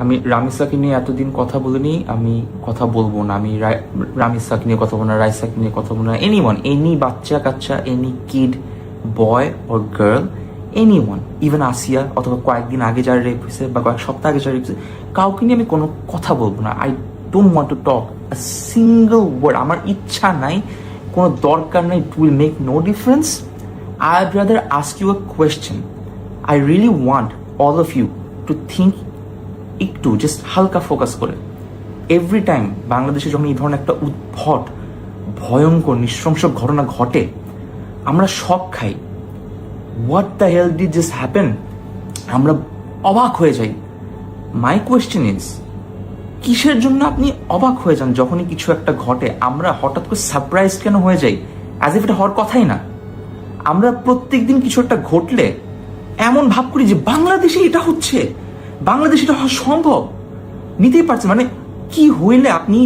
আমি রামিসাকে নিয়ে এতদিন কথা বলিনি, আমি কথা বলবো না। আমি রামিসাকে নিয়ে কথা বলবো না, রাইসাকে নিয়ে কথা বলবো না। এনিওয়ান, এনি বাচ্চা কাচ্চা, any kid, boy or girl, anyone, even আসিয়া অথবা কয়েকদিন আগে যারা রেপ হয়েছে বা কয়েক সপ্তাহ আগে যারা রেপ হয়েছে, কাউকে নিয়ে আমি কোনো কথা বলবো না। I don't want to talk a single word. আমার ইচ্ছা নাই, কোনো দরকার নাই। It will make no difference. I'd rather ask you a question. I really want all of you to think একটু জাস্ট হালকা ফোকাস করে। এভরি টাইম বাংলাদেশে যখন এই ধরনের একটা উদ্ভট ভয়ঙ্কর নৃশংস ঘটনা ঘটে, আমরা শক খাই। What the hell did just happen, আমরা অবাক হয়ে যাই। মাই কোয়েশ্চেন ইজ, কিসের জন্য আপনি অবাক হয়ে যান যখনই কিছু একটা ঘটে? আমরা হঠাৎ করে সারপ্রাইজ কেন হয়ে যাই, অ্যাজ ইফ এটা হওয়ার কথাই না? আমরা প্রত্যেকদিন কিছু একটা ঘটলে এমন ভাব করি যে বাংলাদেশে এটা হচ্ছে, বাংলাদেশে এটা হওয়া সম্ভব। নিতেই পারছে মানে কি হইলে আপনি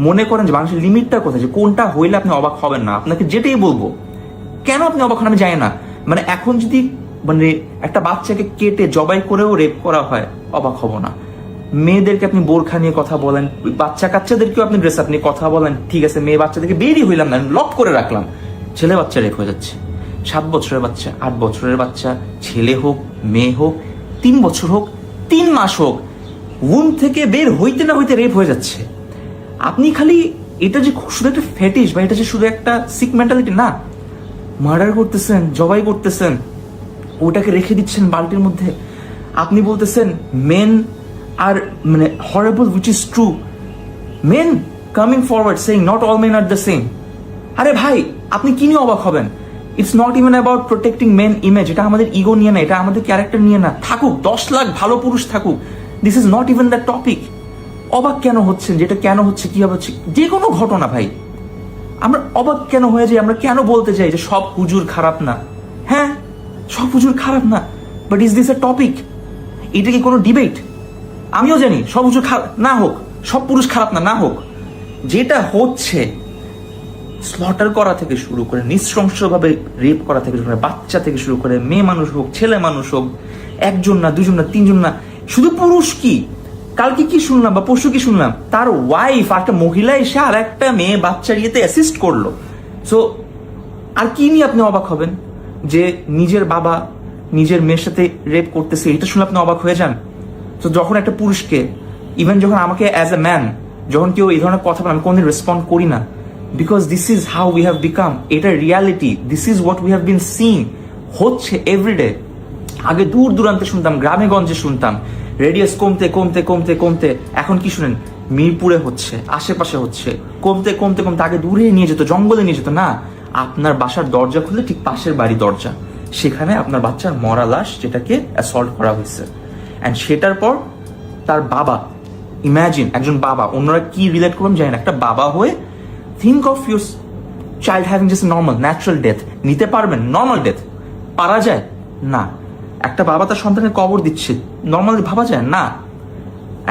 মনে করেন যে বাংলাদেশের লিমিটটা কোথায়, যে কোনটা হইলে আপনি অবাক হবেন না? আপনাকে যেটাই বলবো, কেন আপনি অবাক হন আমি জানি না। মানে এখন যদি মানে একটা বাচ্চাকে কেটে জবাই করেও রেপ করা হয়, অবাক হব না। মেয়েদেরকে আপনি বোরখা নিয়ে কথা বলেন, বাচ্চা কাচ্চাদেরকেও আপনি ড্রেস আপ নিয়ে কথা বলেন, ঠিক আছে, মেয়ে বাচ্চাদেরকে বেরিয়ে হইলাম না, লক করে রাখলাম, ছেলে বাচ্চা রেপ হয়ে যাচ্ছে। 7 বছরের বাচ্চা, 8 বছরের বাচ্চা, ছেলে হোক মেয়ে হোক, 3 বছর হোক, 3 মাস হোক, উম থেকে বের হইতে না হইতে রেপ হয়ে যাচ্ছে। আপনি খালি এটা যে শুধু একটা ফেটিশ বা এটা যে শুধু একটা সিক মেন্টালিটি না, মার্ডার করতেছেন, জবাই করতেছেন, ওটাকে রেখে দিচ্ছেন বালতির মধ্যে। আপনি বলতেছেন মেন আর মানে horrible, which is true. Men coming forward saying not all men are the same. আরে ভাই, আপনি কি নিয়ে অবাক হবেন? It's not even about protecting men image. এটা আমাদের ইগো নিয়ে না, এটা আমাদের ক্যারেক্টার নিয়ে না। থাকুক 10 লাখ ভালো পুরুষ থাকুক, this is not even the topic. অবাক কেন হচ্ছেন? যেটা কেন হচ্ছে, কি হচ্ছে, যে কোনো ঘটনা ভাই আমরা অবাক কেন হয়ে যাই? আমরা কেন বলতে চাই যে সব হুজুর খারাপ না? হ্যাঁ, সব হুজুর খারাপ না, but is this A topic? এটা কি কোনো ডিবেট? আমিও জানি সব হুজুর খারাপ না হোক, সব পুরুষ খারাপ না হোক। যেটা হচ্ছে স্লটার করা থেকে শুরু করে, নৃশংসভাবে রেপ করা থেকে শুরু করে, বাচ্চা থেকে শুরু করে, মেয়ে মানুষ হোক, ছেলে মানুষ হোক, 1জন না, 2জন না, 3জন না, শুধু পুরুষ কি, কালকে কি শুনলাম বা পরশু কি শুনলাম, তার ওয়াইফ একটা মহিলা এসে আর একটা মেয়ে বাচ্চার ইয়েতে অ্যাসিস্ট করলো। সো আর কি নিয়ে আপনি অবাক হবেন? যে নিজের বাবা নিজের মেয়ের সাথে রেপ করতেছে, এটা শুনে আপনি অবাক হয়ে যান? তো যখন একটা পুরুষকে, ইভেন যখন আমাকে অ্যাজ এ ম্যান, যখন কেউ এই ধরনের কথা বলে, আমি কোনদিন রেসপন্ড করি না। Because this is how we have become. এটা reality, this is what we have been seeing, হচ্ছে এভরিডে। আগে দূর দূরান্তে শুনতাম, গ্রামে গঞ্জে শুনতাম, রেডিয়াস কমতে কমতে কমতে কমতে এখন কি শুনেন, মিরপুরে হচ্ছে, আশেপাশে হচ্ছে, কমতে কমতে কমতে আগে দূরে নিয়ে যেত, জঙ্গলে নিয়ে যেত। না, আপনার বাসার দরজা খুলে ঠিক পাশের বাড়ি দরজা, সেখানে আপনার বাচ্চার মরা লাশ, যেটাকে অ্যাসল্ট করা হয়েছে। অ্যান্ড সেটার পর তার বাবা, ইম্যাজিন একজন বাবা, অন্যরা কি রিলেট করবেন জানেন, একটা বাবা হয়ে think of your child having just normal natural death. নিতে পারবেন নর্মাল ডেথ? পারা যায় না। একটা বাবা তার সন্তানের কবর দিচ্ছে, নর্মালি ভাবা যায় না।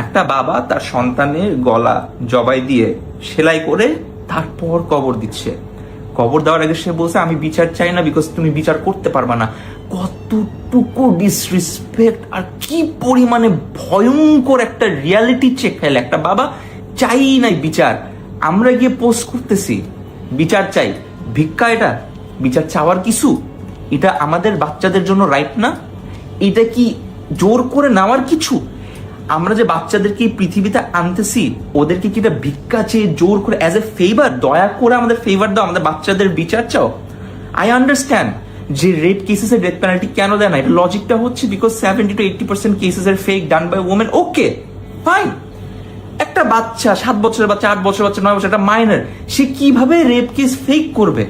একটা বাবা তার সন্তানের গলা জবাই দিয়ে সেলাই করে তারপর কবর দিচ্ছে। কবর দেওয়ার আগে সে বলছে আমি বিচার চাই না, বিকজ তুমি বিচার করতে পারবা না। কতটুকু ডিসরেসপেক্ট আর কি পরিমাণে ভয়ঙ্কর একটা রিয়ালিটি চেক ফেলে একটা বাবা। চাই নাই বিচার, আমরা গিয়ে পোস্ট করতেছি বিচার চাই। ভিক্ষা এটা বিচার চাওয়ার কিছু? এটা আমাদের বাচ্চাদের জন্য রাইট না? এটা কি জোর করে নেওয়ার কিছু? আমরা যে বাচ্চাদেরকে এই পৃথিবীতে আনতেছি, ওদেরকে কি এটা ভিক্ষা চেয়ে জোর করে অ্যাজ এ ফেভার, দয়া করে আমাদের ফেভার দাও, আমাদের বাচ্চাদের বিচার চাও? আই আন্ডারস্ট্যান্ড যে রেপ কেসেসের ডেথ পেনাল্টি কেন দেয় না, এটা লজিকটা হচ্ছে because 70 to 80% cases are fake, done by women. Okay fine, একটা বাচ্চা, 7 বছরের বাচ্চা, 8 বছরের বাচ্চা, 9 বছর, একটা মাইনর, সে কিভাবে রেপ কেস ফেক করবে?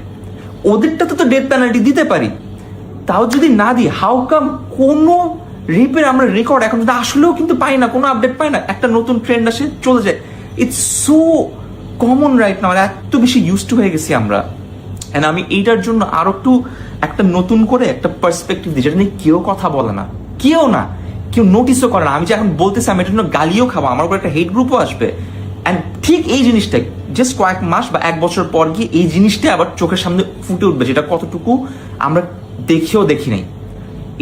ওদেরটাতে তো ডেথ পেনাল্টি দিতে পারি, তাও যদি না দিই, হাউ কাম কোনো রেপের আমরা রেকর্ড এখন যদি আসলেও কিন্তু পাই না, কোনো আপডেট পাই না, একটা নতুন ট্রেন্ড আসে চলে যায়। ইটস সো কমন রাইট না, এত বেশি ইউজ টু হয়ে গেছি আমরা। এন্ড আমি এইটার জন্য আরো একটু একটা নতুন করে একটা পার্সপেক্টিভ দিই, যেটা নিয়ে কেউ কথা বলে না, কেউ না, কেউ নোটিসও করে না। আমি যে এখন বলতেছি, আমি এটার জন্য গালিও খাবো, আমার উপর একটা হেট গ্রুপও আসবে। অ্যান্ড ঠিক এই জিনিসটাই জাস্ট কয়েক মাস বা 1 বছর পর গিয়ে এই জিনিসটা আবার চোখের সামনে ফুটে উঠবে, যেটা কতটুকু আমরা দেখেও দেখি নাই।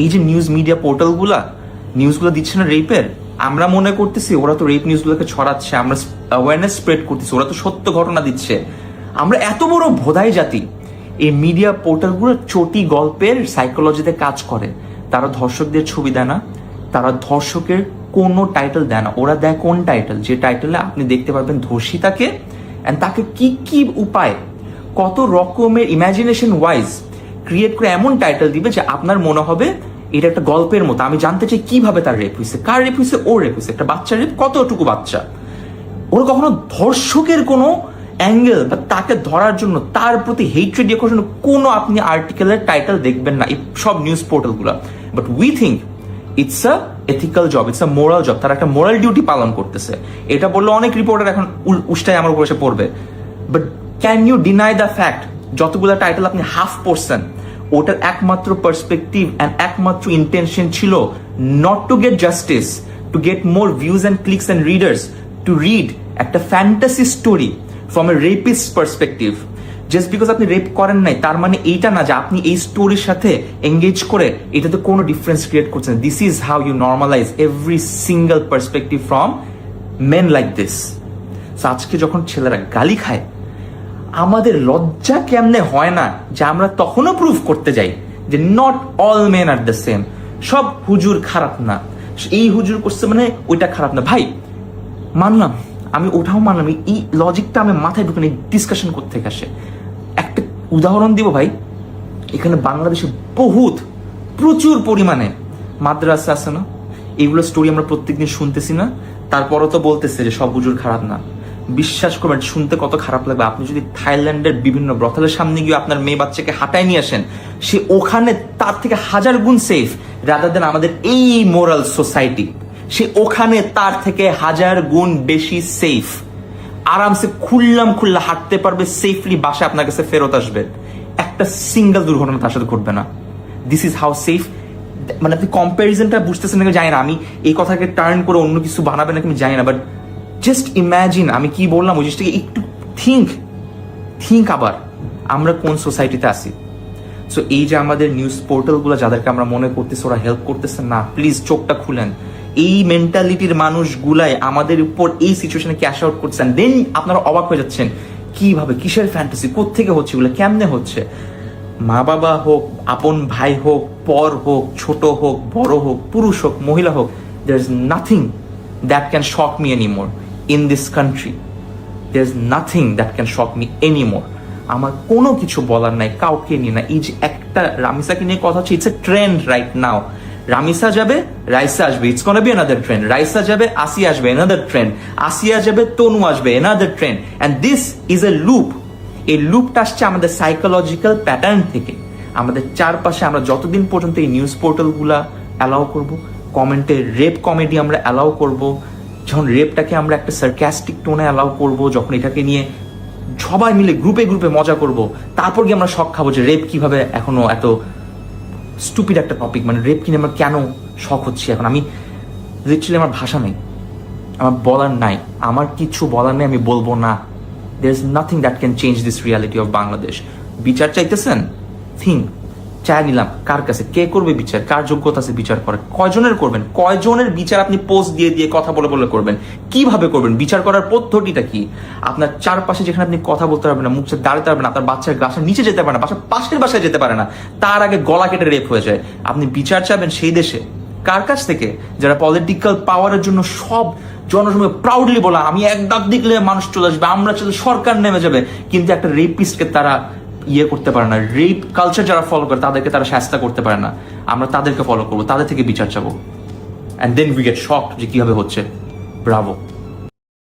এই যে নিউজ মিডিয়া পোর্টালগুলা নিউজগুলো দিচ্ছে না রেপের, আমরা মনে করতেছি ওরা তো রেপ নিউজগুলোকে ছড়াচ্ছে, আমরা অ্যাওয়ারনেস স্প্রেড করতেছি, ওরা তো সত্য ঘটনা দিচ্ছে। আমরা এত বড় ভোদাই জাতি। এই মিডিয়া পোর্টালগুলো চটি গল্পের সাইকোলজিতে কাজ করে। তারা ধর্ষকদের ছবি দেয় না, তারা ধর্ষকের কোনো টাইটেল দেয় না, ওরা দেয় কোন টাইটেল, যে টাইটেলে আপনি দেখতে পারবেন ধর্ষিতাকে অ্যান্ড তাকে কি কি উপায়, কত রকমের ইমাজিনেশন ওয়াইজ ক্রিয়েট করে এমন টাইটেল দিবে যে আপনার মনে হবে এটা একটা গল্পের মতো। আমি জানতে চাই কিভাবে তার রেপ হয়েছে, কার রেপ হয়েছে, ওর রেপ হয়েছে, একটা বাচ্চার রেপ, কতটুকু বাচ্চা। ওরা কখনো ধর্ষকের কোনো অ্যাঙ্গেল বা তাকে ধরার জন্য তার প্রতি হেট্রেড দিয়ে কোনো আপনি আর্টিকেলের টাইটেল দেখবেন না এই সব নিউজ পোর্টালগুলো। But we think it's a ethical job, it's a moral job, তারা একটা মোরাল ডিউটি পালন করতেছে। এটা বললে অনেক রিপোর্টার এখন উষ্টায় আমার উপরে এসে পড়বে। But can you deny the fact যতগুলো টাইটেল আপনি হাফ পড়ছেন, ওটার একমাত্র পার্সপেক্টিভ অ্যান্ড একমাত্র ইন্টেনশন ছিল not to get justice, to get more views and clicks and readers, to read একটা fantasy story from a rapist perspective. Just because আপনি rape করেন নাই তার মানে এইটা না যে আপনি এই স্টোরির সাথে এঙ্গেজ করে এটাতে কোনো ডিফারেন্স ক্রিয়েট করছেন। This is how you normalise every single perspective from men like this. So আজকে যখন ছেলেরা গালি খায়, আমাদের লজ্জা কেমনে হয় না যে আমরা তখনও প্রুভ করতে যাই যে not all men are the same, সব হুজুর খারাপ না, এই হুজুর করছে মানে ওইটা খারাপ না। ভাই মানলাম, আমি ওটাও মানলাম, এই লজিকটা আমি মাথায় ঢুকে ডিসকাশন করতে আসে। একটা উদাহরণ দিব ভাই, এখানে বাংলাদেশে প্রচুর পরিমাণে মাদ্রাসা আছে না, এইগুলো স্টোরি আমরা প্রত্যেকদিন শুনতেছি না, তারপরও তো বলতেছে যে সব হুজুর খারাপ না। বিশ্বাস করবেন শুনতে কত খারাপ লাগবে। আপনি যদি থাইল্যান্ডের বিভিন্ন ব্রথালের সামনে গিয়ে আপনার মেয়ে বাচ্চাকে হাঁটায় নিয়ে আসেন, সে ওখানে তার থেকে 1000 গুণ সেফ রাদার দেন আমাদের এই মোরাল সোসাইটি। সে ওখানে তার থেকে 1000 গুণ বেশি সেফ, আরামসে খুল্লা হাঁটতে পারবে, সেফলি বাসায় আপনার কাছে ফেরত আসবে, একটা সিঙ্গেল দুর্ঘটনা তার সাথে ঘটবে না। This is how safe. মানে আপনি কম্প্যারিজনটা বুঝতেছেন নাকি জানি না, আমি এই কথাকে টার্ন করে অন্য কিছু বানাবে নাকি আমি জানি না, বাট জাস্ট ইম্যাজিন আমি কি বললাম ওই জিনিসটাকে একটু থিঙ্ক আবার আমরা কোন সোসাইটিতে আছি। সো এই যে আমাদের নিউজ পোর্টালগুলো যাদেরকে আমরা মনে করতেছি ওরা হেল্প করতেছে না, প্লিজ চোখটা খুলেন। এই মেন্টালিটির মানুষগুলাই আমাদের উপর এই সিচুয়েশনে ক্যাশ আউট করছেন। দেন আপনারা অবাক হয়ে যাচ্ছেন কিভাবে, কিসের ফ্যান্টাসি, কোত্থেকে হচ্ছে, এগুলো কেমনে হচ্ছে। মা বাবা হোক, আপন ভাই হোক, পর হোক, ছোট হোক, বড় হোক, পুরুষ হোক, মহিলা হোক, there is nothing that can shock me anymore in this country. There is nothing that can shock me anymore. আমার কোনো কিছু বলার নাই কাউকে নিয়ে না। এই যে একটা রামিসাকে নিয়ে কথা হচ্ছে, it's a trend right now. Ramisa যাবে, রাইসা আসবে, it's gonna be another trend. Raisa যাবে, আসিয়া আসবে, অ্যানাদার ট্রেন্ড। আসিয়া যাবে, তনু আসবে, another trend. And this is a loop. এই লুপটা আসছে আমাদের সাইকোলজিক্যাল প্যাটার্ন থেকে। আমাদের চারপাশে আমরা যতদিন পর্যন্ত এই নিউজ পোর্টালগুলা অ্যালাউ করব, কমেন্টে রেপ কমেডি আমরা অ্যালাউ করব, যখন রেপটাকে আমরা একটা সার্কাস্টিক টোনে অ্যালাউ করব, যখন এটাকে নিয়ে সবাই মিলে গ্রুপে মজা করব, তারপর গিয়ে আমরা শখ খাবো যে রেপ কিভাবে এখনো এত স্টুপিড একটা টপিক, মানে রেপ কিনে আমরা কেন শখ হচ্ছি এখন। আমি লিটারালি আমার ভাষা নেই, আমার বলার নাই, আমার কিছু বলার নেই, আমি বলবো না। there is nothing that can change this reality of Bangladesh. বিচার চাইতেছেন, চাই নিলাম, কার কাছে, কে করবে বিচার, কার যোগ্যতা আছে বিচার করে, কয়জনের করবেন, কয়জনের বিচার আপনি পোস্ট দিয়ে কথা বলে করবেন, কিভাবে করবেন, বিচার করার পদ্ধতিটা কি। আপনার চারপাশে যেখানে আপনি কথা বলতে পারবেন না, মুখে দাঁড়াতে পারবেন না, আপনার বাচ্চার বাসার নিচে যেতে পারে না, বাসার পাশের বাসায় যেতে পারে না, তার আগে গলা কেটে রেপ হয়ে যায়, আপনি বিচার চাবেন সেই দেশে কার কাছ থেকে, যারা পলিটিক্যাল পাওয়ারের জন্য সব জনসময় প্রাউডলি বলা আমি এক ডাক দিলে মানুষ চলে আসবে, আমরা চলে সরকার নেমে যাবে, কিন্তু একটা রেপিস্টকে তারা ইয়ে করতে পারে না। রেপ কালচার যারা ফলো করে তাদেরকে তারা শাস্তি করতে পারে না, আমরা তাদেরকে ফলো করবো, তাদের থেকে বিচার চাবো, and then we get shocked যে কিভাবে হচ্ছে। ব্রাভো।